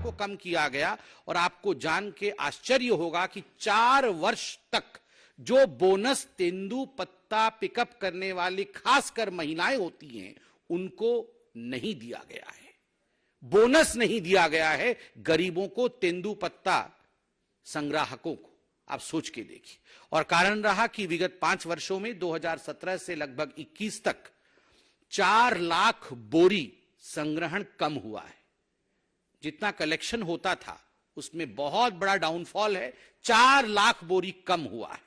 को कम किया गया। और आपको जान के आश्चर्य होगा कि 4 वर्ष तक जो बोनस तेंदुपत्ता पिकअप करने वाली खासकर महिलाएं होती हैं उनको नहीं दिया गया है। बोनस नहीं दिया गया है गरीबों को, तेंदुपत्ता संग्राहकों को। आप सोच के देखिए। और कारण रहा कि विगत 5 वर्षों में 2017 से लगभग 21 तक 4 लाख बोरी संग्रहण कम हुआ है। जितना कलेक्शन होता था उसमें बहुत बड़ा डाउनफॉल है। 4 लाख बोरी कम हुआ है।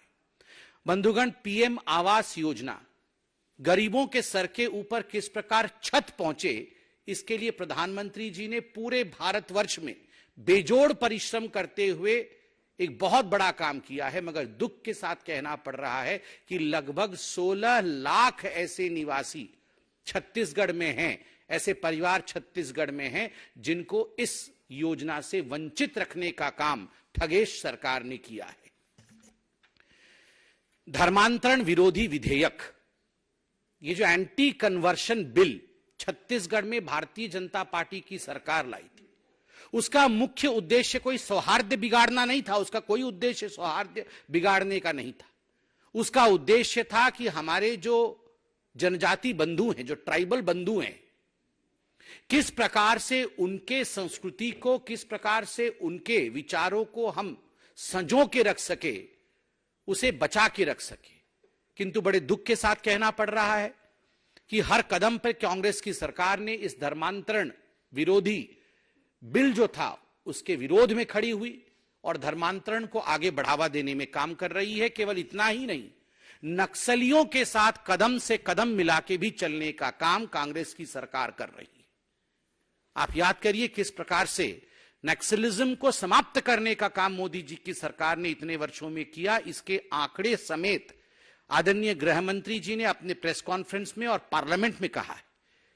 बंधुगण, पीएम आवास योजना गरीबों के सर के ऊपर किस प्रकार छत पहुंचे, इसके लिए प्रधानमंत्री जी ने पूरे भारतवर्ष में बेजोड़ परिश्रम करते हुए एक बहुत बड़ा काम किया है। मगर दुख के साथ कहना पड़ रहा है कि लगभग 16 लाख ऐसे निवासी छत्तीसगढ़ में हैं, ऐसे परिवार छत्तीसगढ़ में हैं जिनको इस योजना से वंचित रखने का काम ठगेश सरकार ने किया है। धर्मांतरण विरोधी विधेयक, ये जो एंटी कन्वर्शन बिल छत्तीसगढ़ में भारतीय जनता पार्टी की सरकार लाई थी, उसका मुख्य उद्देश्य कोई सौहार्द बिगाड़ना नहीं था। उसका कोई उद्देश्य सौहार्द बिगाड़ने का नहीं था। उसका उद्देश्य था कि हमारे जो जनजाति बंधु हैं, जो ट्राइबल बंधु हैं, किस प्रकार से उनके संस्कृति को, किस प्रकार से उनके विचारों को हम संजो के रख सके, उसे बचा के रख सके। किंतु बड़े दुख के साथ कहना पड़ रहा है कि हर कदम पर कांग्रेस की सरकार ने इस धर्मांतरण विरोधी बिल जो था उसके विरोध में खड़ी हुई और धर्मांतरण को आगे बढ़ावा देने में काम कर रही है। केवल इतना ही नहीं, नक्सलियों के साथ कदम से कदम मिला के भी चलने का काम कांग्रेस की सरकार कर रही है। आप याद करिए किस प्रकार से नक्सलिज्म को समाप्त करने का काम मोदी जी की सरकार ने इतने वर्षों में किया। इसके आंकड़े समेत आदरणीय गृह मंत्री जी ने अपने प्रेस कॉन्फ्रेंस में और पार्लियामेंट में कहा है।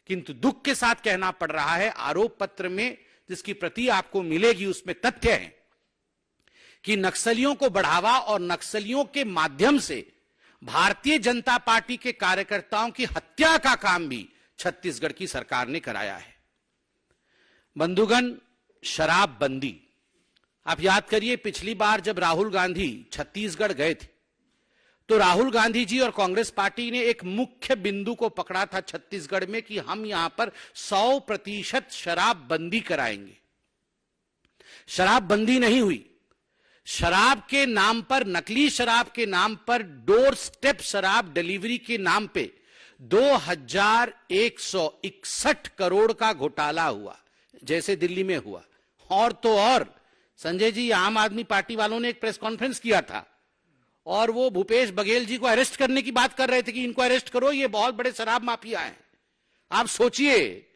किंतु दुख के साथ कहना पड़ रहा है, आरोप पत्र में जिसकी प्रति आपको मिलेगी उसमें तथ्य है कि नक्सलियों को बढ़ावा और नक्सलियों के माध्यम से भारतीय जनता पार्टी के कार्यकर्ताओं की हत्या का काम भी छत्तीसगढ़ की सरकार ने कराया है। बंधुगण, शराबबंदी, आप याद करिए पिछली बार जब राहुल गांधी छत्तीसगढ़ गए थे तो राहुल गांधी जी और कांग्रेस पार्टी ने एक मुख्य बिंदु को पकड़ा था छत्तीसगढ़ में कि हम यहां पर 100% शराबबंदी कराएंगे। शराबबंदी नहीं हुई। शराब के नाम पर, नकली शराब के नाम पर, डोर स्टेप शराब डिलीवरी के नाम पे 2161 करोड़ का घोटाला हुआ, जैसे दिल्ली में हुआ। और तो और संजय जी, आम आदमी पार्टी वालों ने एक प्रेस कॉन्फ्रेंस किया था और वो भूपेश बघेल जी को अरेस्ट करने की बात कर रहे थे कि इनको अरेस्ट करो, ये बहुत बड़े शराब माफिया हैं। आप सोचिए,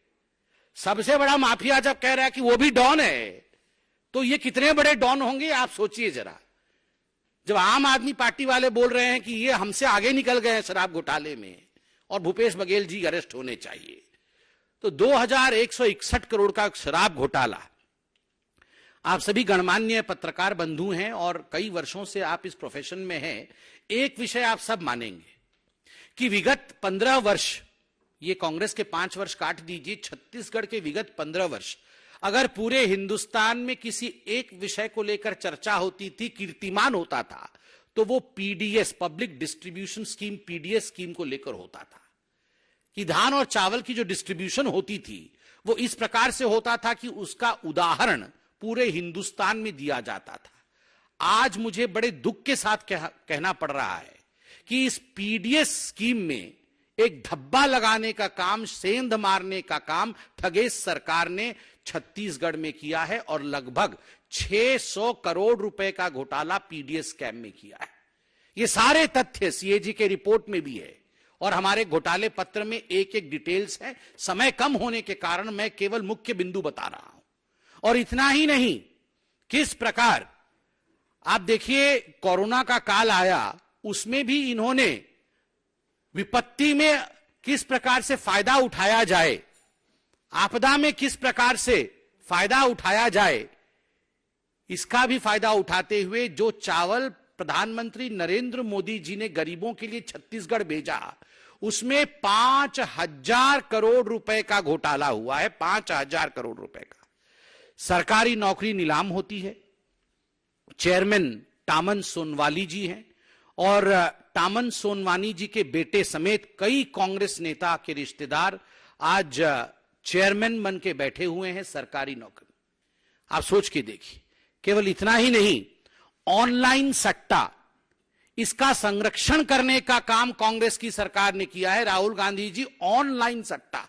सबसे बड़ा माफिया जब कह रहा है कि वो भी डॉन है, तो ये कितने बड़े डॉन होंगे आप सोचिए जरा। जब आम आदमी पार्टी वाले बोल रहे हैं कि ये हमसे आगे निकल गए हैं शराब घोटाले में और भूपेश बघेल जी अरेस्ट होने चाहिए, तो 2161 करोड़ का शराब घोटाला। आप सभी गणमान्य पत्रकार बंधु हैं और कई वर्षों से आप इस प्रोफेशन में हैं। एक विषय आप सब मानेंगे कि विगत 15 वर्ष, ये कांग्रेस के 5 वर्ष काट दीजिए, छत्तीसगढ़ के विगत 15 वर्ष अगर पूरे हिंदुस्तान में किसी एक विषय को लेकर चर्चा होती थी, कीर्तिमान होता था, तो वो PDS, public distribution scheme, PDS scheme को लेकर होता था। कि धान और चावल की जो डिस्ट्रीब्यूशन होती थी वो इस प्रकार से होता था कि उसका उदाहरण पूरे हिंदुस्तान में दिया जाता था। आज मुझे बड़े दुख के साथ कहना पड़ रहा है कि इस पीडीएस स्कीम में एक धब्बा लगाने का काम, सेंध मारने का काम ठगेश सरकार ने छत्तीसगढ़ में किया है और लगभग 600 करोड़ रुपए का घोटाला पीडीएस स्कैम में किया है। ये सारे तथ्य सीएजी के रिपोर्ट में भी है और हमारे घोटाले पत्र में एक एक डिटेल्स है। समय कम होने के कारण मैं केवल मुख्य बिंदु बता रहा हूं। और इतना ही नहीं, किस प्रकार आप देखिए कोरोना का काल आया, उसमें भी इन्होंने विपत्ति में किस प्रकार से फायदा उठाया जाए, आपदा में किस प्रकार से फायदा उठाया जाए, इसका भी फायदा उठाते हुए जो चावल प्रधानमंत्री नरेंद्र मोदी जी ने गरीबों के लिए छत्तीसगढ़ भेजा, उसमें 5000 करोड़ रुपए का घोटाला हुआ है। 5000 करोड़ रुपए का। सरकारी नौकरी नीलाम होती है। चेयरमैन टामन सोनवानी जी हैं और टामन सोनवानी जी के बेटे समेत कई कांग्रेस नेता के रिश्तेदार आज चेयरमैन बन के बैठे हुए हैं सरकारी नौकरी। आप सोच के देखिए, केवल इतना ही नहीं, ऑनलाइन सट्टा, इसका संरक्षण करने का काम कांग्रेस की सरकार ने किया है। राहुल गांधी जी, ऑनलाइन सट्टा,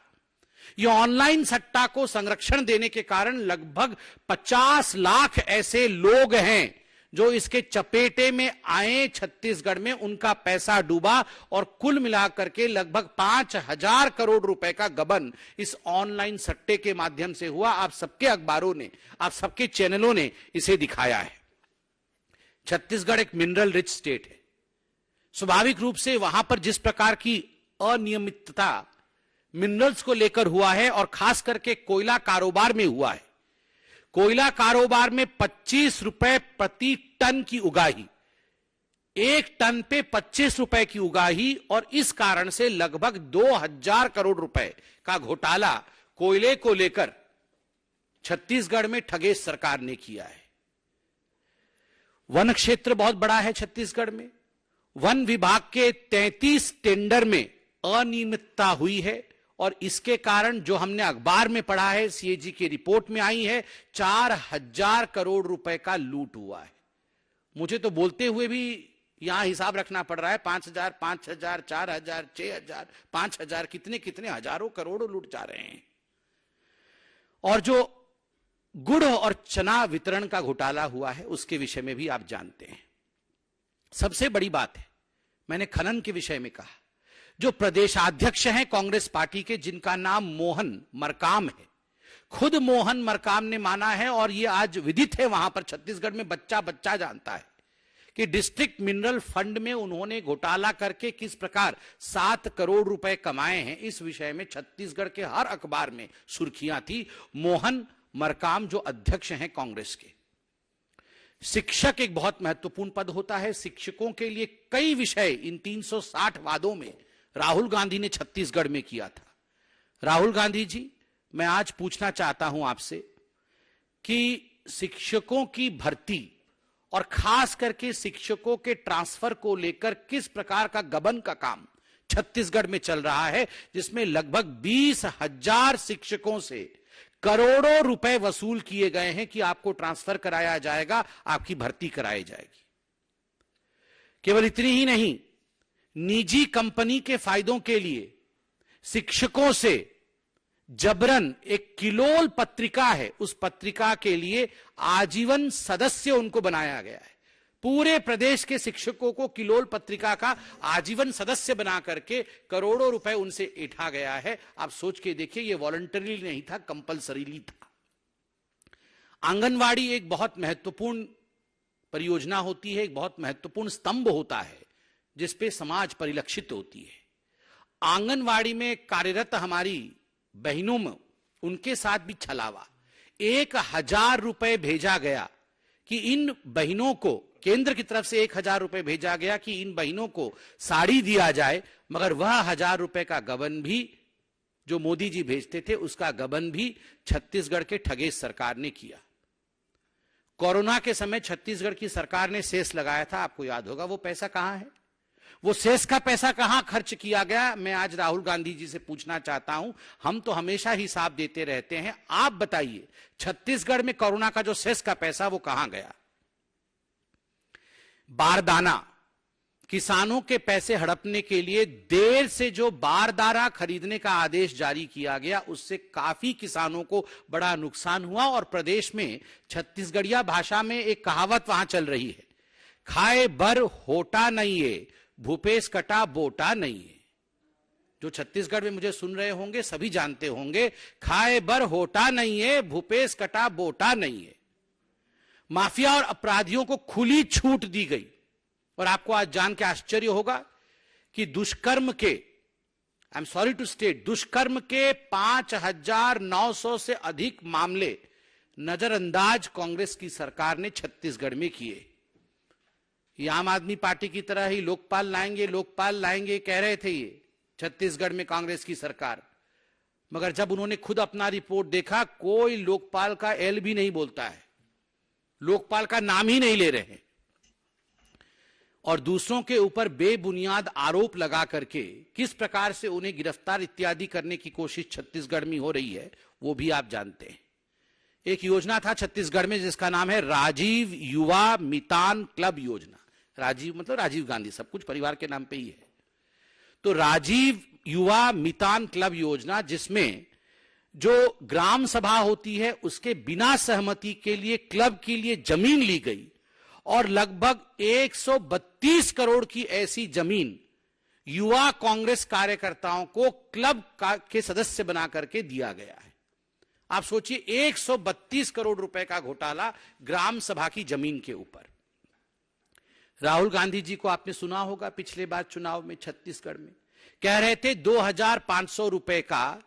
ये ऑनलाइन सट्टा को संरक्षण देने के कारण लगभग 50 लाख ऐसे लोग हैं जो इसके चपेटे में आए छत्तीसगढ़ में, उनका पैसा डूबा और कुल मिलाकर के लगभग 5,000 करोड़ रुपए का गबन इस ऑनलाइन सट्टे के माध्यम से हुआ। आप सबके अखबारों ने, आप सबके चैनलों ने इसे दिखाया है। छत्तीसगढ़ एक मिनरल रिच स्टेट है। स्वाभाविक रूप से वहां पर जिस प्रकार की अनियमितता मिनरल्स को लेकर हुआ है और खास करके कोयला कारोबार में हुआ है, कोयला कारोबार में 25 रुपए प्रति टन की उगाही, 1 टन पे 25 रुपए की उगाही, और इस कारण से लगभग 2,000 करोड़ रुपए का घोटाला कोयले को लेकर छत्तीसगढ़ में ठगेश सरकार ने किया है। वन क्षेत्र बहुत बड़ा है छत्तीसगढ़ में। वन विभाग के 33 टेंडर में अनियमितता हुई है और इसके कारण जो हमने अखबार में पढ़ा है, सीएजी की रिपोर्ट में आई है, 4,000 करोड़ रुपए का लूट हुआ है। मुझे तो बोलते हुए भी यहां हिसाब रखना पड़ रहा है, 5,000, 5,000, 4,000, 6,000, 5,000, कितने कितने हजारों करोड़ लूट जा रहे हैं। और जो गुड़ और चना वितरण का घोटाला हुआ है, उसके विषय में भी आप जानते हैं। सबसे बड़ी बात है, मैंने खनन के विषय में कहा, जो प्रदेशाध्यक्ष हैं कांग्रेस पार्टी के, जिनका नाम मोहन मरकाम है, खुद मोहन मरकाम ने माना है और यह आज विदित है वहां पर छत्तीसगढ़ में, बच्चा बच्चा जानता है कि डिस्ट्रिक्ट मिनरल फंड में उन्होंने घोटाला करके किस प्रकार 7 करोड़ रुपए कमाए हैं। इस विषय में छत्तीसगढ़ के हर अखबार में सुर्खियां थी। मोहन मरकाम जो अध्यक्ष हैं कांग्रेस के। शिक्षक एक बहुत महत्वपूर्ण पद होता है। शिक्षकों के लिए कई विषय इन 360 वादों में राहुल गांधी ने छत्तीसगढ़ में किया था। राहुल गांधी जी, मैं आज पूछना चाहता हूं आपसे कि शिक्षकों की भर्ती और खास करके शिक्षकों के ट्रांसफर को लेकर किस प्रकार का गबन का काम छत्तीसगढ़ में चल रहा है, जिसमें लगभग 20,000 शिक्षकों से करोड़ों रुपए वसूल किए गए हैं कि आपको ट्रांसफर कराया जाएगा, आपकी भर्ती कराई जाएगी। केवल इतनी ही नहीं, निजी कंपनी के फायदों के लिए शिक्षकों से जबरन, एक किलोल पत्रिका है, उस पत्रिका के लिए आजीवन सदस्य उनको बनाया गया है। पूरे प्रदेश के शिक्षकों को किलोल पत्रिका का आजीवन सदस्य बना करके करोड़ों रुपए उनसे ऐंठा गया है। आप सोच के देखिए, यह वॉलंटरी नहीं था, कंपलसरीली था। आंगनवाड़ी एक बहुत महत्वपूर्ण परियोजना होती है, एक बहुत महत्वपूर्ण स्तंभ होता है जिसपे समाज परिलक्षित होती है। आंगनवाड़ी में कार्यरत हमारी बहनों में, उनके साथ भी छलावा। 1,000 रुपए भेजा गया कि इन बहनों को, केंद्र की तरफ से 1,000 रुपए भेजा गया कि इन बहनों को साड़ी दिया जाए, मगर वह 1,000 रुपए का गबन भी जो मोदी जी भेजते थे, उसका गबन भी छत्तीसगढ़ के ठगेश सरकार ने किया। कोरोना के समय छत्तीसगढ़ की सरकार ने सेस लगाया था, आपको याद होगा। वो पैसा कहां है? वो सेस का पैसा कहां खर्च किया गया? मैं आज राहुल गांधी जी से पूछना चाहता हूं। हम तो हमेशा हिसाब देते रहते हैं, आप बताइए छत्तीसगढ़ में कोरोना का जो सेस का पैसा वो कहां गया? बारदाना, किसानों के पैसे हड़पने के लिए देर से जो बारदाना खरीदने का आदेश जारी किया गया, उससे काफी किसानों को बड़ा नुकसान हुआ। और प्रदेश में छत्तीसगढ़िया भाषा में एक कहावत वहां चल रही है, खाए बर होटा नहीं है, भूपेश कटा बोटा नहीं है। जो छत्तीसगढ़ में मुझे सुन रहे होंगे सभी जानते होंगे, खाए बर होटा नहीं है, भूपेश कटा बोटा नहीं है। माफिया और अपराधियों को खुली छूट दी गई। और आपको आज जान के आश्चर्य होगा कि दुष्कर्म के, I am sorry to state, दुष्कर्म के 5,900 से अधिक मामले नजरअंदाज कांग्रेस की सरकार ने छत्तीसगढ़ में किए। ये आम आदमी पार्टी की तरह ही लोकपाल लाएंगे, लोकपाल लाएंगे कह रहे थे ये छत्तीसगढ़ में कांग्रेस की सरकार। मगर जब उन्होंने खुद अपना रिपोर्ट देखा, कोई लोकपाल का एल भी नहीं बोलता है, लोकपाल का नाम ही नहीं ले रहे हैं, और दूसरों के ऊपर बेबुनियाद आरोप लगा करके किस प्रकार से उन्हें गिरफ्तार इत्यादि करने की कोशिश छत्तीसगढ़ में हो रही है, वो भी आप जानते हैं। एक योजना था छत्तीसगढ़ में जिसका नाम है राजीव युवा मितान क्लब योजना। राजीव मतलब राजीव गांधी, सब कुछ परिवार के नाम पे ही है। तो राजीव युवा मितान क्लब योजना, जिसमें जो ग्राम सभा होती है उसके बिना सहमति के लिए क्लब के लिए जमीन ली गई, और लगभग 132 करोड़ की ऐसी जमीन युवा कांग्रेस कार्यकर्ताओं को क्लब के सदस्य बना करके दिया गया है। आप सोचिए, 132 करोड़ रुपए का घोटाला ग्राम सभा की जमीन के ऊपर। राहुल गांधी जी को आपने सुना होगा पिछले बार चुनाव में छत्तीसगढ़ में कह रहे थे 2500 रुपए का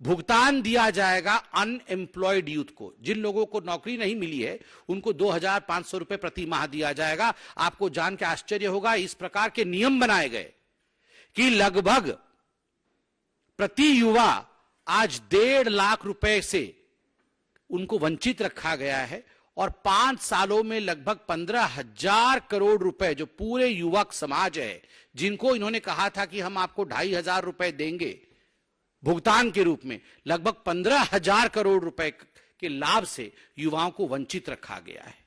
भुगतान दिया जाएगा अनएम्प्लॉयड यूथ को। जिन लोगों को नौकरी नहीं मिली है उनको 2500 रुपए प्रति माह दिया जाएगा। आपको जान के आश्चर्य होगा, इस प्रकार के नियम बनाए गए कि लगभग प्रति युवा आज 1.5 लाख रुपए से उनको वंचित रखा गया है, और 5 सालों में लगभग 15,000 करोड़ रुपए जो पूरे युवक समाज है, जिनको इन्होंने कहा था कि हम आपको 2,500 रुपए देंगे भुगतान के रूप में, लगभग 15,000 करोड़ रुपए के लाभ से युवाओं को वंचित रखा गया है।